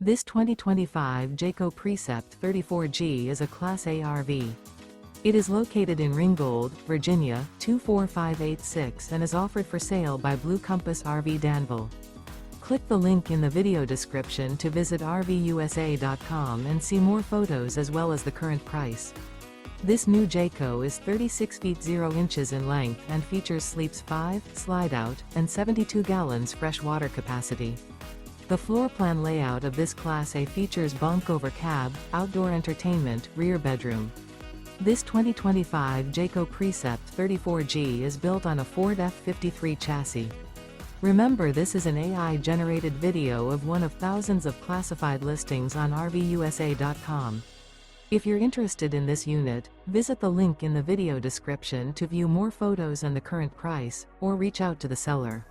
This 2025 Jayco Precept 34G is a Class A RV. It is located in Ringgold, Virginia, 24586 and is offered for sale by Blue Compass RV Danville. Click the link in the video description to visit RVUSA.com and see more photos as well as the current price. This new Jayco is 36 feet 0 inches in length and features sleeps 5, Slideout, and 72 gallons fresh water capacity. The floor plan layout of this Class A features bunk over cab, outdoor entertainment, rear bedroom. This 2025 Jayco Precept 34G is built on a Ford F53 chassis. Remember, this is an AI-generated video of one of thousands of classified listings on RVUSA.com. If you're interested in this unit, visit the link in the video description to view more photos and the current price, or reach out to the seller.